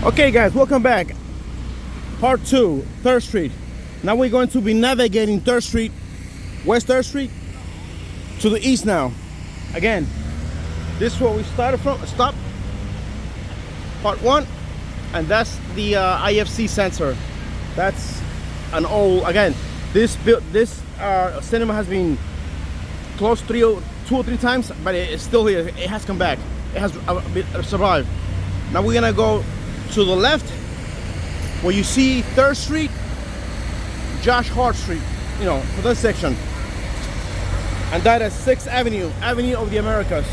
Okay guys, welcome back. Part 2, 3rd Street. Now we're going to be navigating 3rd Street, West 3rd Street, to the east now. Again, this is where we started from, stop. Part 1, and that's the IFC sensor. That's an old, again, this cinema has been closed 2 or 3 times, but it's still here. It has come back. It has survived. Now we're gonna go to the left, where you see 3rd Street, Josh Hart Street, you know, for this section. And that is 6th Avenue, Avenue of the Americas.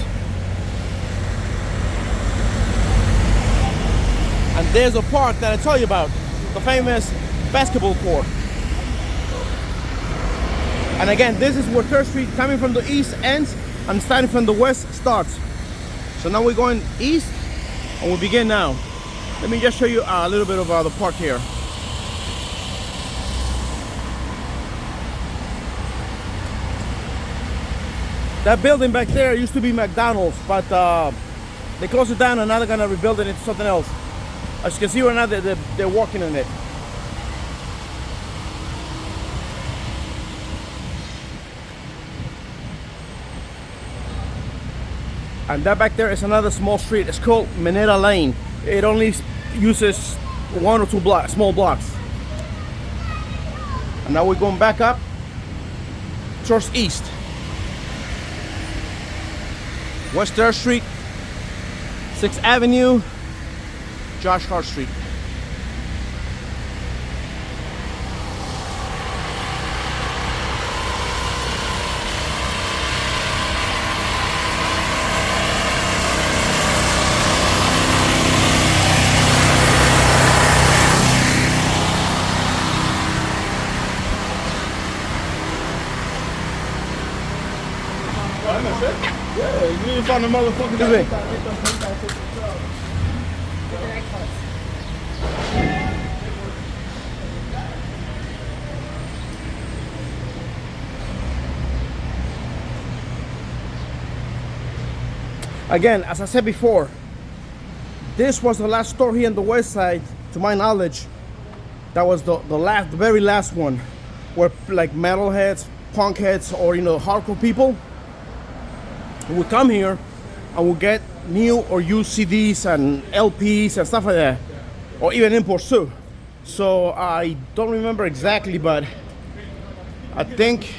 And there's a park that I tell you about, the famous basketball court. And again, this is where 3rd Street, coming from the east, ends, and starting from the west, starts. So now we're going east, and we begin now. Let me just show you a little bit of the park here. That building back there used to be McDonald's, but they closed it down and now they're gonna rebuild it into something else. As you can see right now, they're working on it. And that back there is another small street. It's called Mineta Lane. It only uses 1 or 2 small blocks. And now we're going back up towards east. West 3rd Street, 6th Avenue, Josh Hart Street. Yeah, you need to find a motherfucking thing. Again, as I said before, this was the last store here on the west side, to my knowledge. That was the very last one, where like metalheads, punk heads, or you know, hardcore people will come here and will get new or used CDs and LPs and stuff like that, or even imports too. So I don't remember exactly, but I think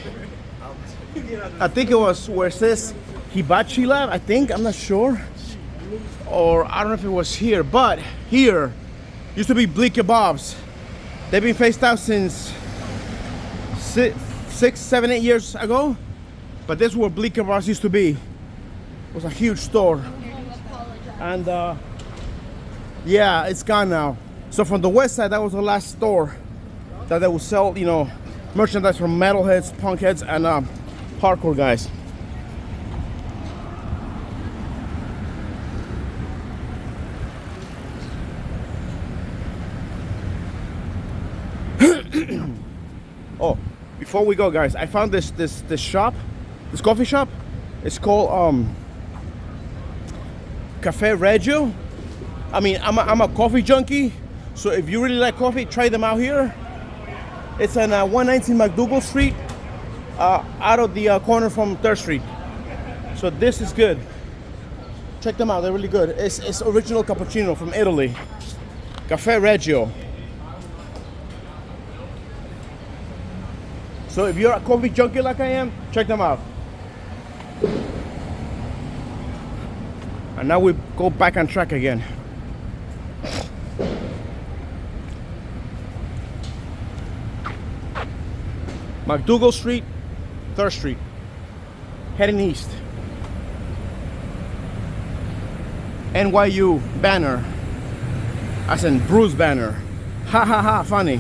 it was where it says Hibachi Lab. I think, I'm not sure, or I don't know if it was here, but here used to be Bleak Kebabs. They've been phased out since 6, 7, 8 years ago, but this is where Bleak Kebabs used to be. It was a huge store, and yeah, it's gone now. So from the west side, that was the last store that they would sell, you know, merchandise from metalheads, punkheads, and hardcore guys. Oh, before we go, guys, I found this shop, this coffee shop. It's called Cafe Reggio. I mean, I'm a coffee junkie, so if you really like coffee, try them out here. It's on 119 McDougal Street, out of the corner from 3rd Street. So this is good. Check them out, they're really good. It's original cappuccino from Italy. Cafe Reggio. So if you're a coffee junkie like I am, check them out. And now we go back on track again. McDougal Street, 3rd Street, heading east. NYU banner, as in Bruce Banner. Ha ha ha, funny.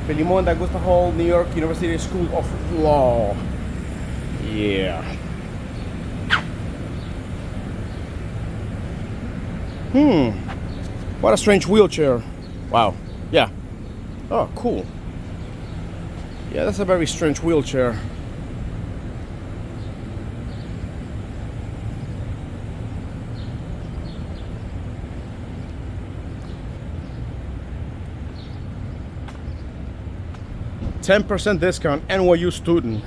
Filimon Augusta Hall, New York University School of Law. Yeah. What a strange wheelchair. Wow. Yeah. Oh, cool. Yeah, that's a very strange wheelchair. 10% discount, NYU student.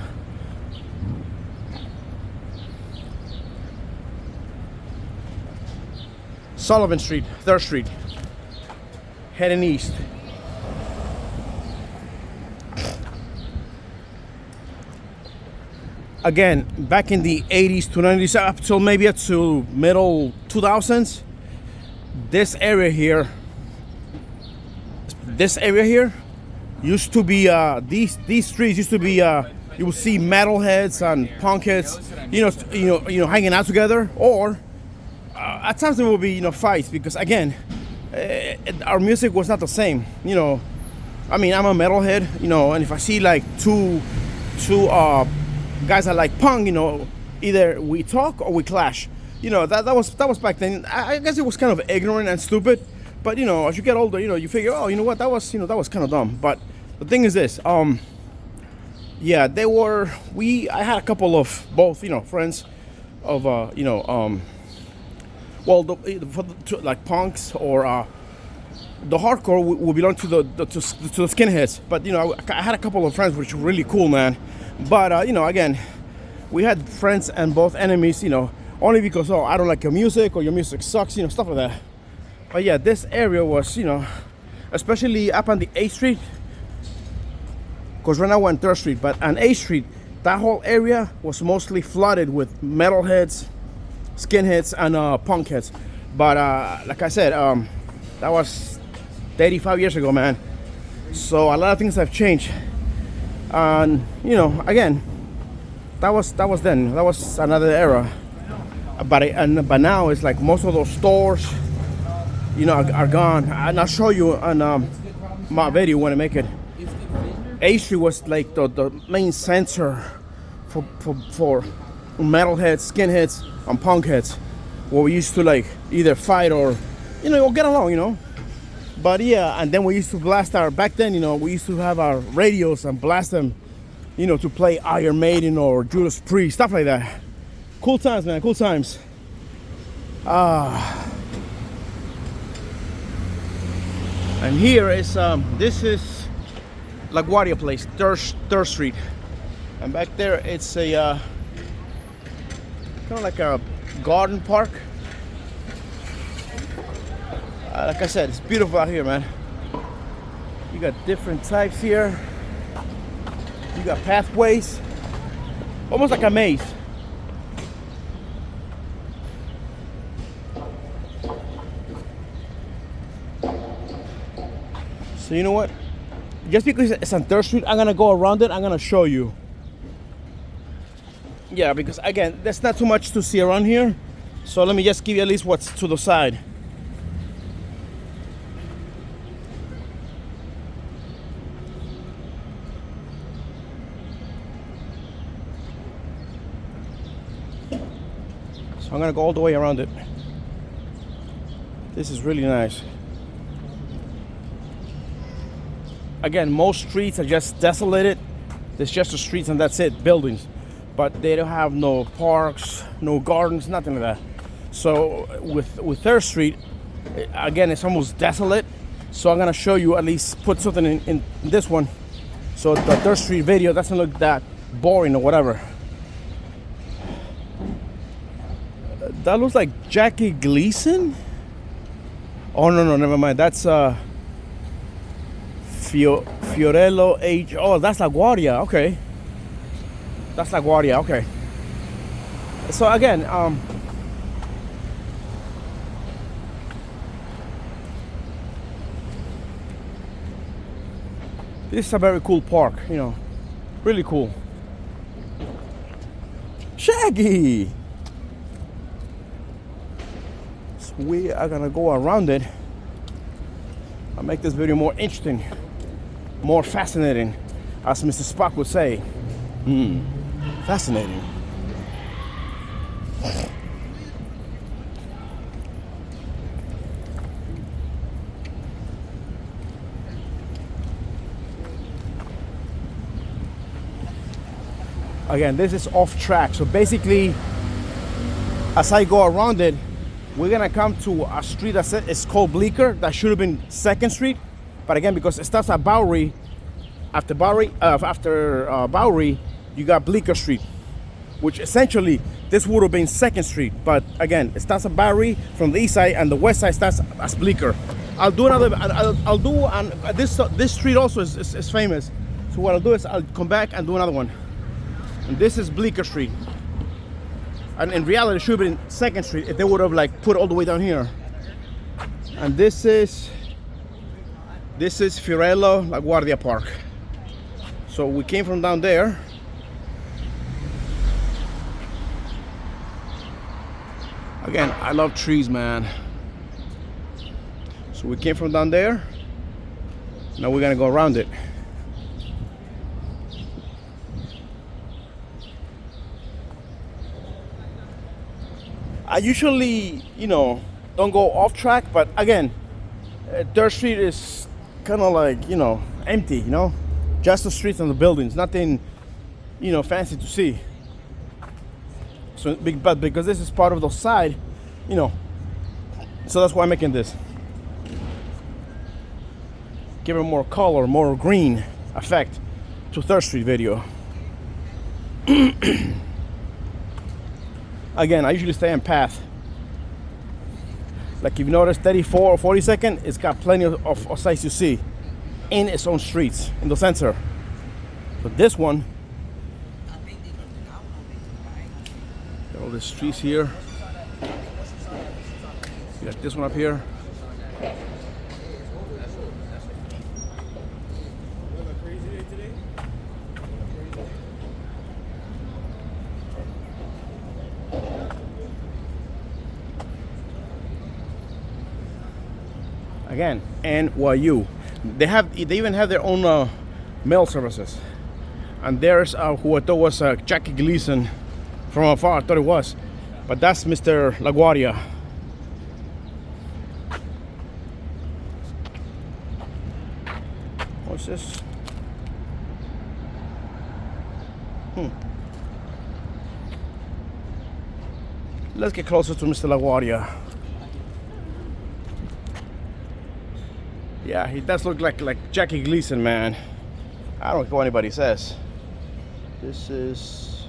Sullivan Street, 3rd Street, heading east. Again, back in the 80s to 90s, up till maybe up to middle 2000s, this area here used to be these streets used to be you will see metalheads and punkheads, hanging out together, or at times there will be fights, because again, our music was not the same. I mean, I'm a metalhead, and if I see like two guys that like punk, either we talk or we clash. That was back then. I guess it was kind of ignorant and stupid, but as you get older, you figure, oh, you know what, that was kind of dumb. But the thing is this, yeah, I had a couple of both, friends of, like punks, or the hardcore will belong to the skinheads. But I had a couple of friends which were really cool, man. But again, we had friends and both enemies, only because, I don't like your music, or your music sucks, stuff like that. But yeah, this area was, especially up on the 8th Street, because right now we're on 3rd Street, but on 8th Street, that whole area was mostly flooded with metalheads, skinheads, and punkheads. But like I said, that was 35 years ago, man. So a lot of things have changed. And again, that was then. That was another era. But now it's like most of those stores, are gone. And I'll show you on my video when I make it. 8th Street was like the main center for metalheads, skinheads, and punkheads, where we used to like either fight or or get along, But yeah, and then we used to blast back then, we used to have our radios and blast them, to play Iron Maiden or Judas Priest, stuff like that. Cool times, man, cool times. And here is, this is LaGuardia Place, 3rd Street. And back there, it's a, kind of like a garden park. Like I said, it's beautiful out here, man. You got different types here. You got pathways, almost like a maze. So you know what? Just because it's on 3rd Street, I'm gonna go around it. I'm gonna show you. Yeah, because again, there's not too much to see around here. So let me just give you at least what's to the side. So I'm gonna go all the way around it. This is really nice. Again, most streets are just desolated. There's just the streets and that's it, buildings. But they don't have no parks, no gardens, nothing like that. So with 3rd Street, again, it's almost desolate. So I'm gonna show you, at least put something in this one, so the 3rd Street video doesn't look that boring or whatever. That looks like Jackie Gleason. Oh no, never mind. That's Fiorello H. Oh, that's LaGuardia. Okay, that's LaGuardia. Okay. So again, this is a very cool park. Really cool. Shaggy. So we are gonna go around it. I'll make this video more interesting, more fascinating, as Mr. Spock would say. Fascinating. Again, this is off track. So basically, as I go around it, we're gonna come to a street it's called Bleecker. That should have been 2nd Street, but again, because it starts at Bowery, After Bowery, you got Bleecker Street, which essentially this would have been Second Street, but again, it starts at Bowery from the east side, and the west side starts as Bleecker. I'll do another. I'll do, and this street also is famous. So what I'll do is I'll come back and do another one. And this is Bleecker Street. And in reality, it should have been Second Street if they would have like put it all the way down here. And this is Fiorello LaGuardia Park. So we came from down there. Again, I love trees, man. So we came from down there. Now we're gonna go around it. I usually, don't go off track, but again, Third Street is kind of like, empty, just the streets and the buildings, nothing, fancy to see. So, but because this is part of the side, so that's why I'm making this. Give it more color, more green effect to Third Street video. Again, I usually stay on path. Like if you notice 34 or 42nd, it's got plenty of sights to see in its own streets, in the center. But this one, all the streets here. You got this one up here. Again, NYU. They even have their own mail services. And there's who I thought was Jackie Gleason from afar. I thought it was, but that's Mr. LaGuardia. What's this? Let's get closer to Mr. LaGuardia. Yeah, he does look like Jackie Gleason, man. I don't care what anybody says. This is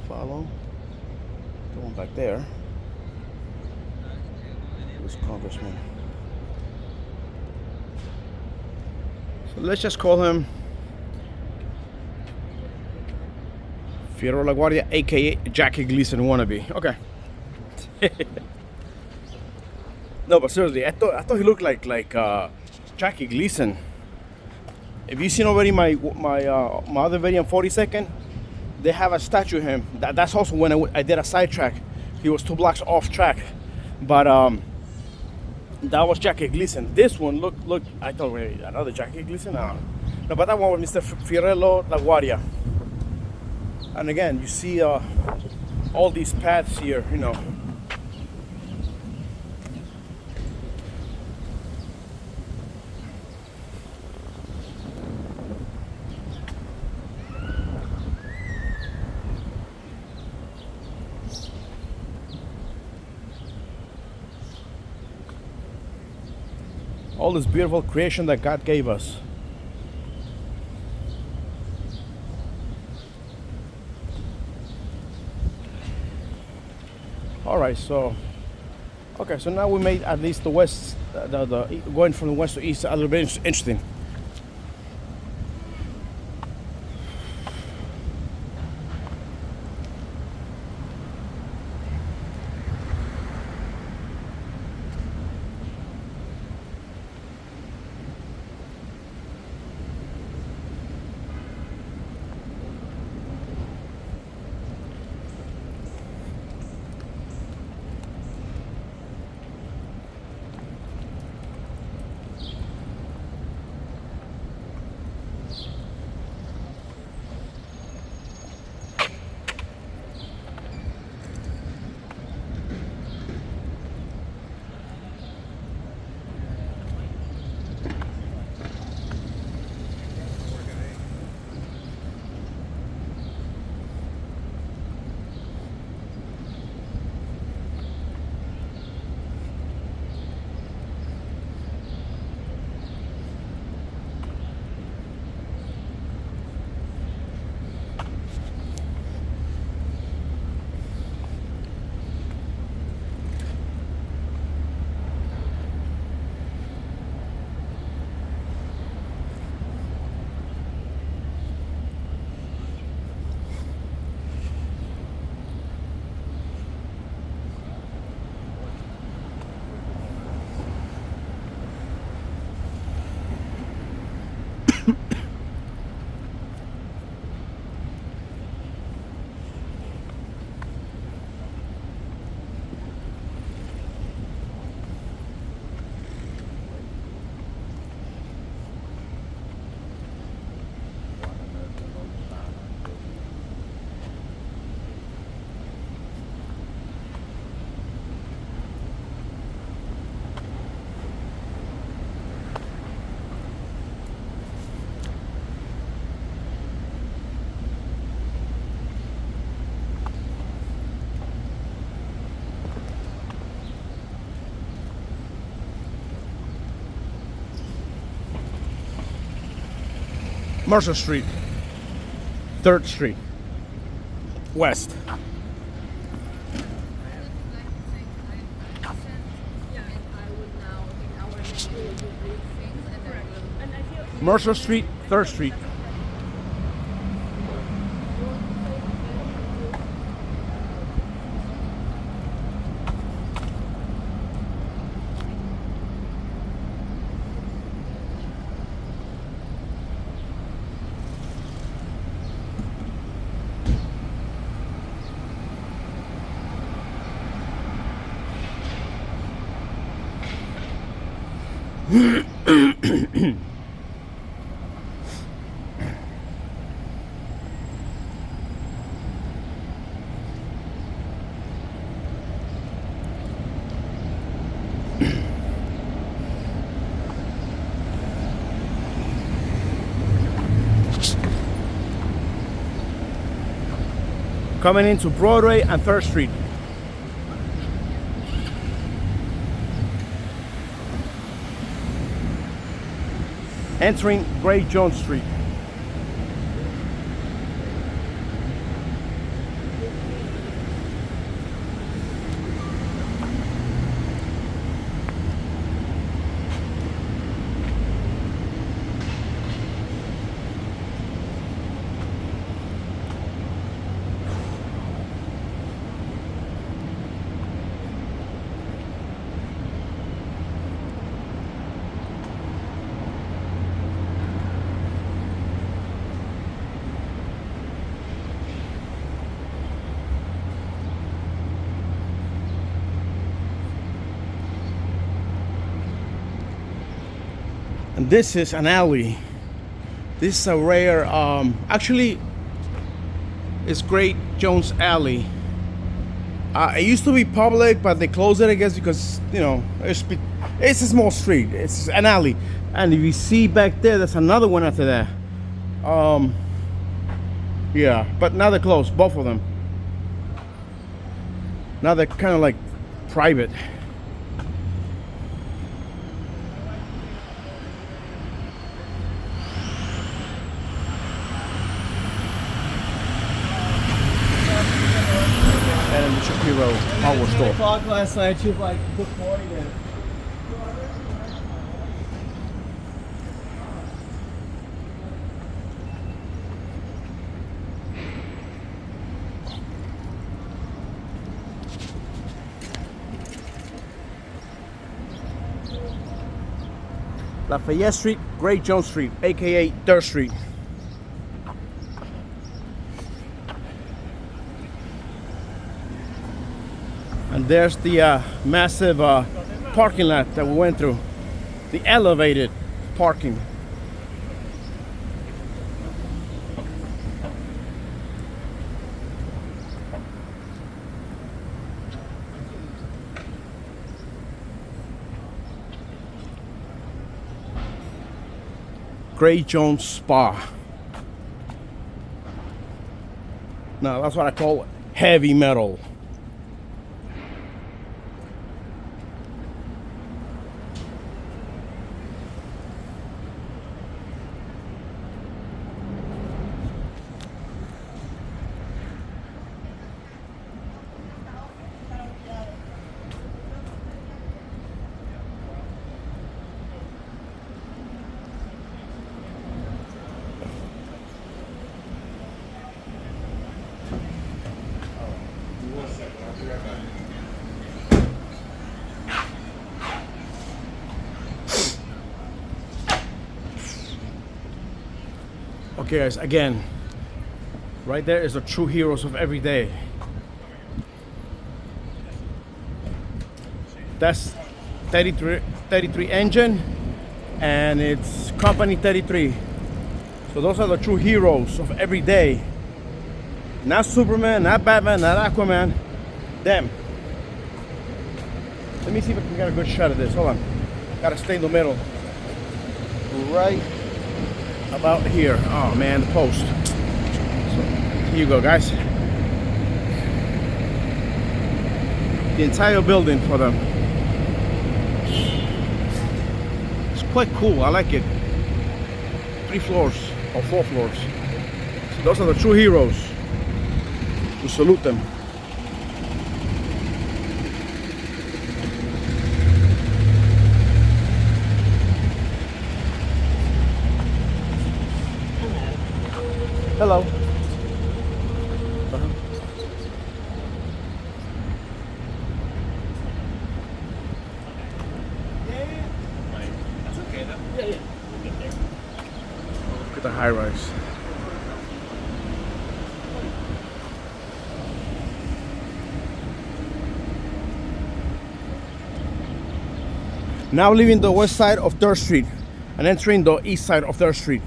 follow. Going back there. Who's Congressman? So let's just call him Fiero LaGuardia, aka Jackie Gleason wannabe. Okay. No, but seriously, I thought he looked like Jackie Gleason. If you've seen already my other video on 42nd, they have a statue of him. That's also when I did a sidetrack. He was 2 blocks off track, but that was Jackie Gleason. This one look. I thought another Jackie Gleason. No, but that one was Mr. Fiorello LaGuardia. And again, you see all these paths here, all this beautiful creation that God gave us. All right, so now we made at least the west, the going from the west to east a little bit interesting. Mercer Street, 3rd Street, West. Mercer Street, 3rd Street. Coming into Broadway and 3rd Street. Entering Great Jones Street. And this is an alley. This is a rare, actually, it's Great Jones Alley. It used to be public, but they closed it, I guess, because, you know, it's a small street. It's an alley. And if you see back there, there's another one after that. Yeah, but now they're closed, both of them. Now they're kind of like private. And the Shapiro hardware store. 9 o'clock last night, she was like, good morning. Lafayette Street, Great Jones Street, aka 3rd Street. And there's the massive parking lot that we went through. The elevated parking. Great Jones Spa. Now that's what I call heavy metal. Okay guys, again, right there is the true heroes of every day. That's 33 engine, and it's company 33. So those are the true heroes of every day. Not Superman, not Batman, not Aquaman, them. Let me see if I can get a good shot of this. Hold on, gotta stay in the middle. Right about here. Oh man, the post. So here you go, guys. The entire building for them. It's quite cool. I like it. 3 floors. or 4 floors. So those are the true heroes. We salute them. Hello. That's okay though. Yeah. Look at the high rise. Now leaving the west side of 3rd Street and entering the east side of 3rd Street.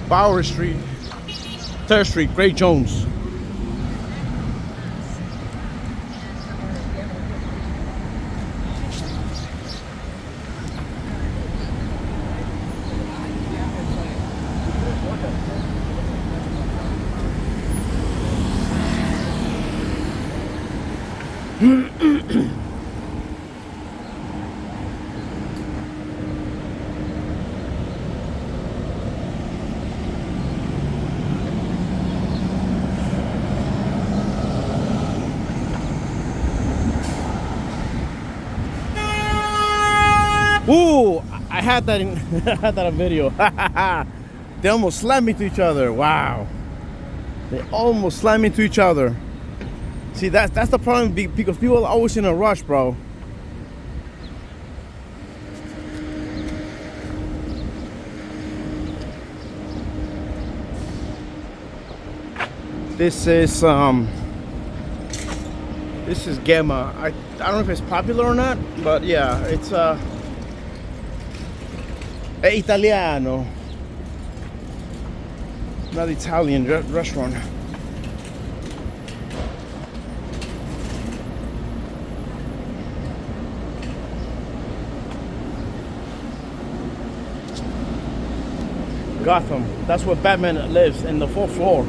Bowery Street, 3rd Street, Great Jones. Ooh, I had that in I had that on video. They almost slammed into each other. Wow. They almost slammed into each other. See, that's the problem because people are always in a rush, bro. This is Gamma. I don't know if it's popular or not, but yeah, it's è italiano. Not Italian restaurant. Gotham. That's where Batman lives, in the 4th floor.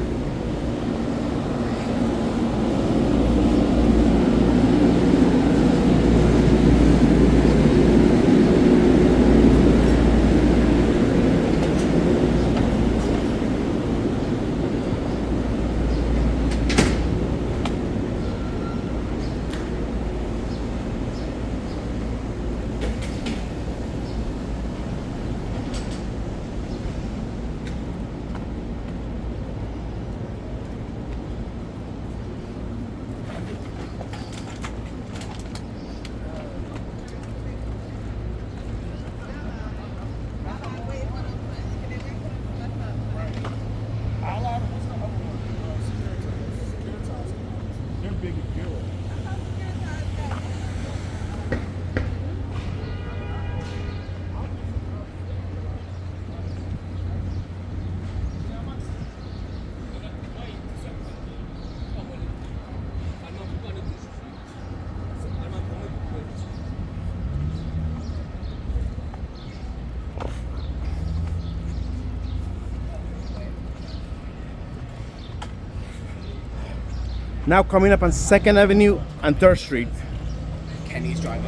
Now coming up on 2nd Avenue and 3rd Street. Kenny's driving.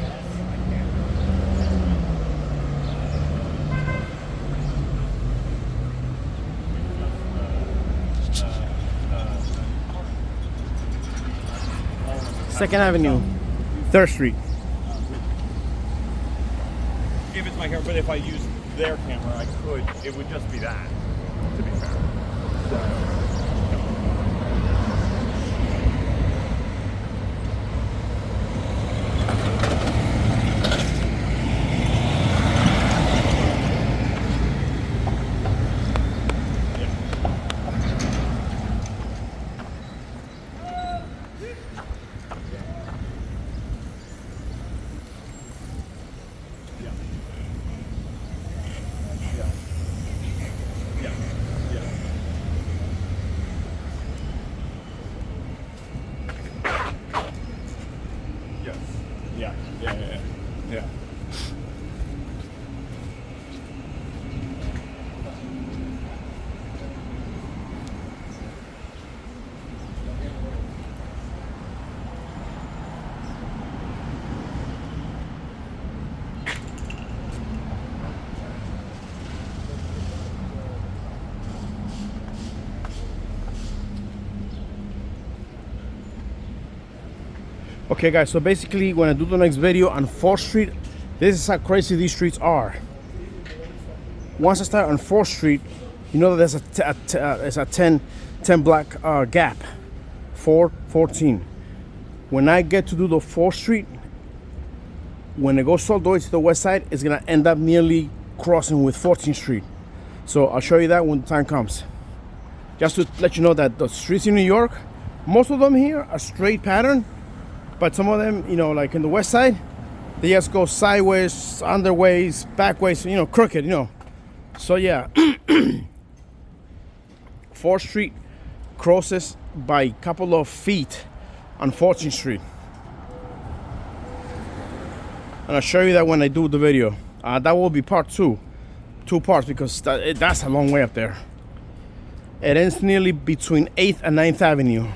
Second Avenue, 3rd Street. If it's my camera, but if I use their camera, I could. It would just be that, to be fair. Yeah. Okay guys, so basically when I do the next video on 4th Street, this is how crazy these streets are. Once I start on 4th Street, you know that there's a 10 block gap. 414. When I get to do the 4th Street, when it goes all the way to the west side, it's gonna end up nearly crossing with 14th Street. So I'll show you that when the time comes. Just to let you know that the streets in New York, most of them here are straight pattern, but some of them, you know, like in the west side, they just go sideways, underways, backways, you know, crooked, you know. So yeah, 4th Street crosses by a couple of feet on 14th Street. And I'll show you that when I do the video. That will be part 2. 2 parts because that's a long way up there. It ends nearly between 8th and 9th Avenue.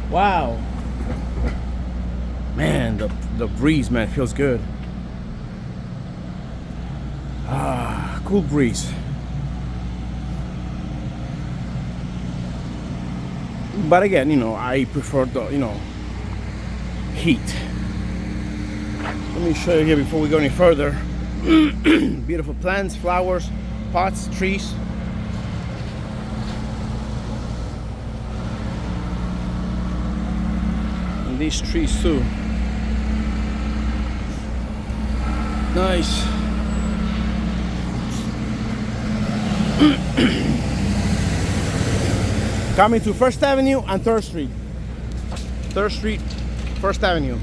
Wow. Man, the breeze, man, feels good. Cool breeze. But again, you know, I prefer the, you know, heat. Let me show you here before we go any further. Beautiful plants, flowers, pots, trees. And these trees too. Nice. Coming to 1st Avenue and 3rd Street. 3rd Street, 1st Avenue.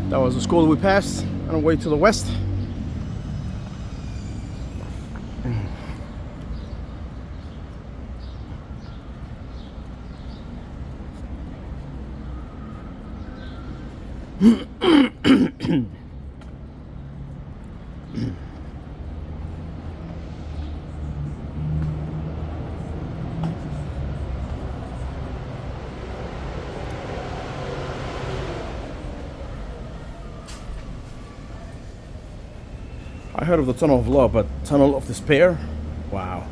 That was the school we passed on our way to the west. I heard of the Tunnel of Love, but Tunnel of Despair? Wow.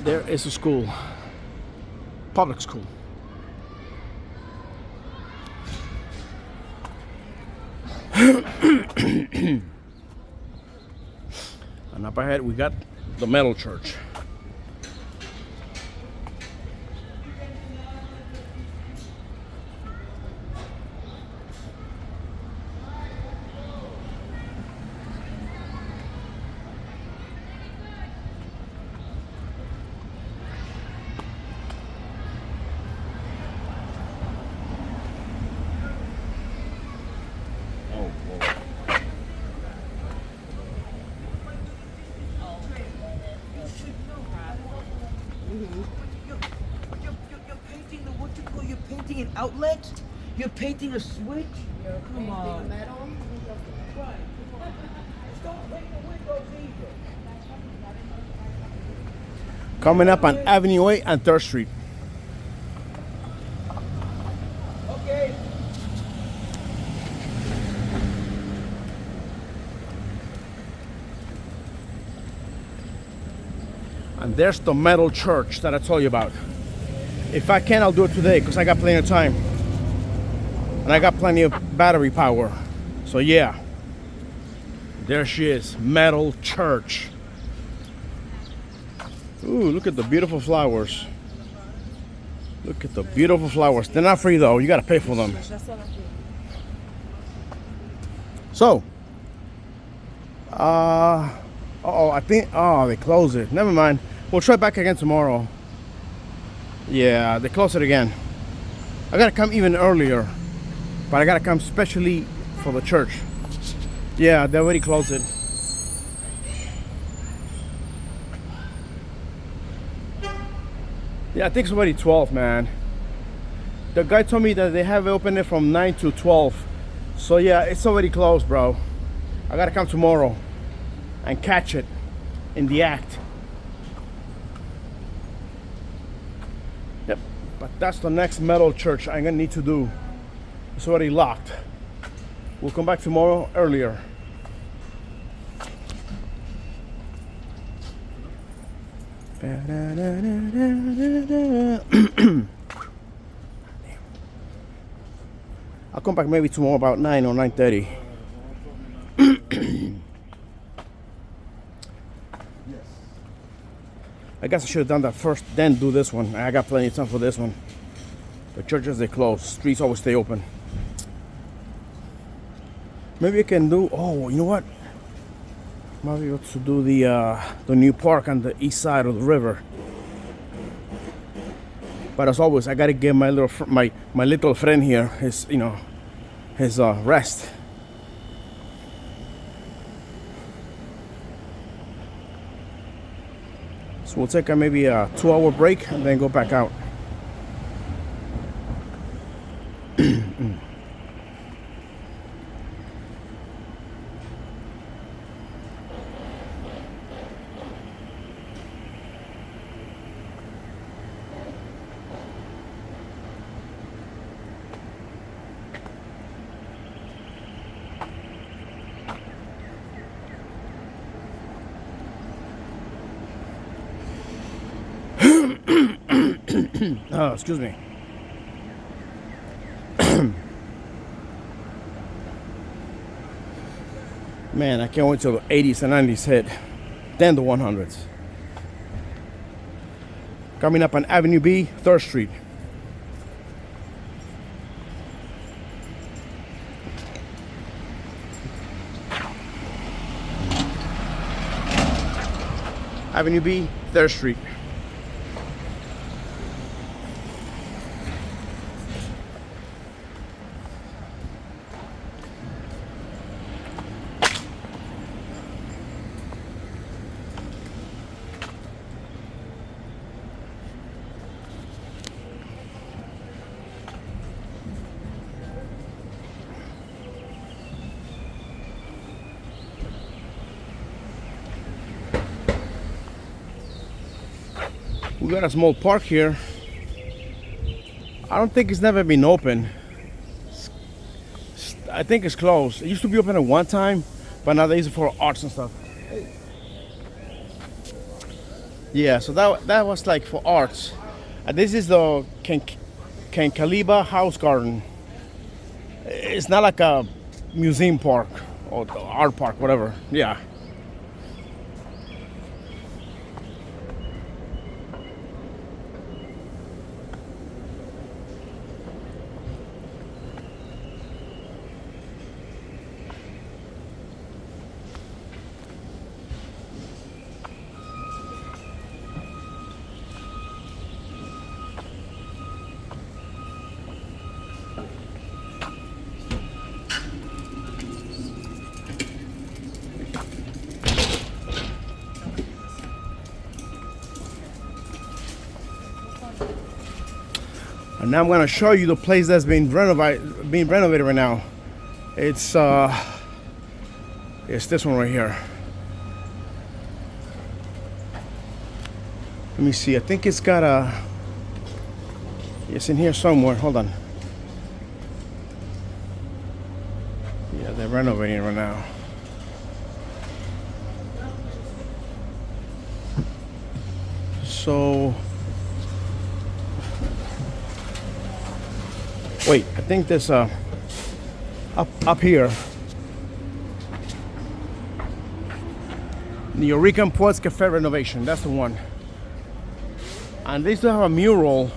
There is a school. Public school. And up ahead we got the metal church. outlet? You're painting a switch? Come on. Metal. Right. Just don't paint the windows either. Coming up on Avenue 8 and 3rd Street. Okay. And there's the metal church that I told you about. If I can, I'll do it today because I got plenty of time. And I got plenty of battery power. So yeah. There she is, metal church. Ooh, look at the beautiful flowers. Look at the beautiful flowers. They're not free though, you gotta pay for them. So, I think, they closed it. Never mind. We'll try back again tomorrow. Yeah, they closed it again. I gotta come even earlier, but I gotta come specially for the church. Yeah, they already closed it. Yeah, I think it's already 12, man. The guy told me that they have it open from 9 to 12. So yeah, it's already closed, bro. I gotta come tomorrow and catch it in the act. Yep, but that's the next metal church I'm gonna need to do. It's already locked. We'll come back tomorrow earlier. I'll come back maybe tomorrow about 9 or 9:30. I guess I should have done that first, then do this one. I got plenty of time for this one. The churches, they close. Streets always stay open. Maybe I can do, oh, you know what? Maybe able to do the new park on the east side of the river. But as always, I gotta give my little friend here his rest. So we'll take maybe a 2-hour break and then go back out. Oh, excuse me. Man, I can't wait till the 80s and 90s hit. Then the 100s. Coming up on Avenue B, 3rd Street. Avenue B, 3rd Street. We got a small park here. I don't think it's never been open. I think it's closed. It used to be open at one time, but now they use it for arts and stuff. Yeah, so that was like for arts. And this is the Kankaliba House Garden. It's not like a museum park or art park, whatever. Yeah. And now I'm gonna show you the place that's being renovated right now. It's this one right here. Let me see. I think it's got a. It's in here somewhere. Hold on. Yeah, they're renovating right now. So. Wait, I think there's up here. The Eureka Ports Cafe renovation. That's the one. And they still have a mural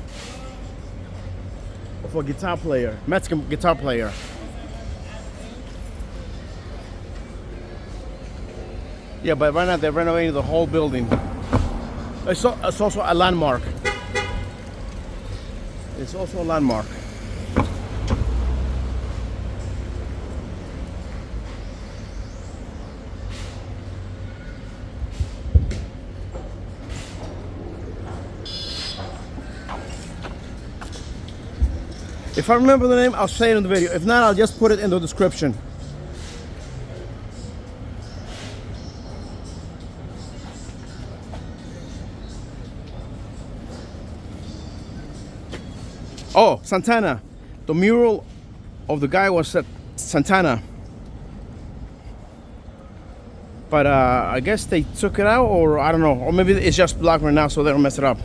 of a guitar player, Mexican guitar player. Yeah, but right now they're renovating the whole building. It's also a landmark. It's also a landmark. If I remember the name, I'll say it in the video. If not, I'll just put it in the description. Oh, Santana. The mural of the guy was at Santana. But I guess they took it out, or I don't know. Or maybe it's just blocked right now so they don't mess it up.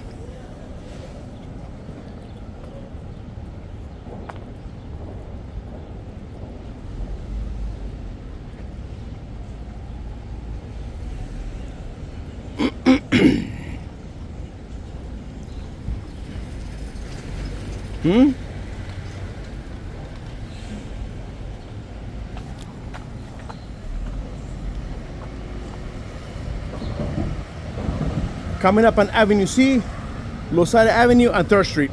Coming up on Avenue C, Losada Avenue and 3rd Street.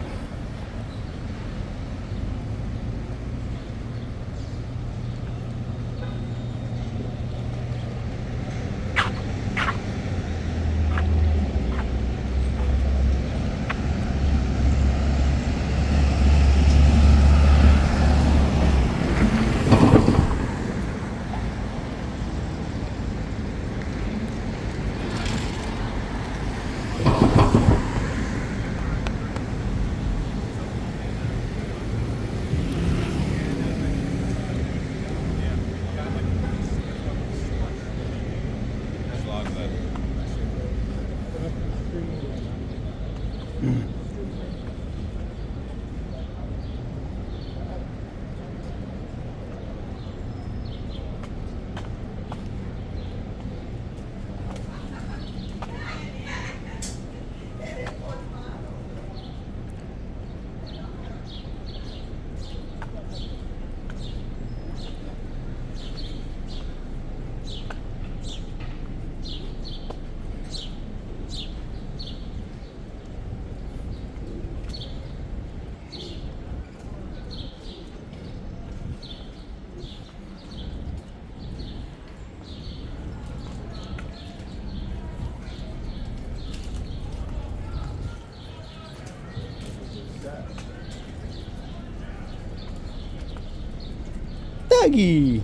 Doggy.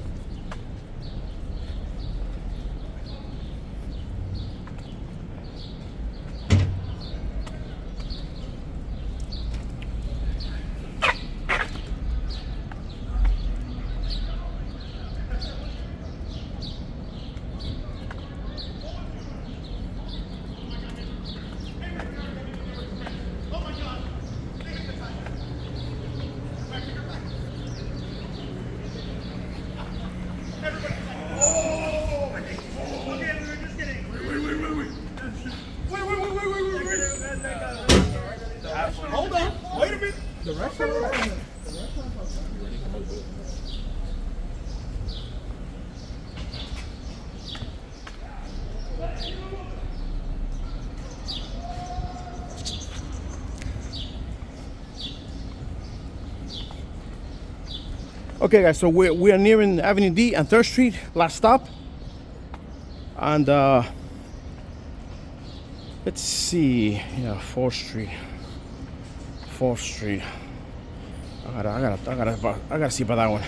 Hold on. Wait a minute. The restaurant? Okay, guys, so we are nearing Avenue D and 3rd Street, last stop. And let's see, yeah, 4th Street. I gotta see about that one.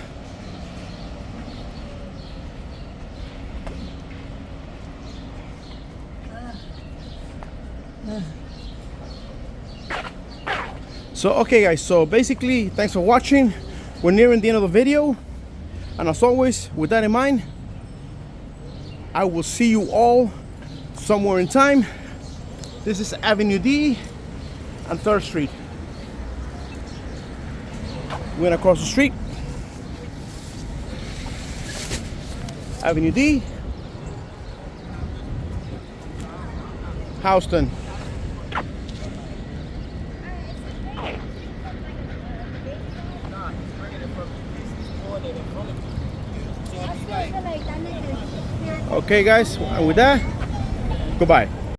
So okay guys, so basically thanks for watching. We're nearing the end of the video, and as always, with that in mind, I will see you all somewhere in time. This is Avenue D and 3rd Street. We're gonna cross the street. Avenue D, Houston. Okay guys, and with that, goodbye.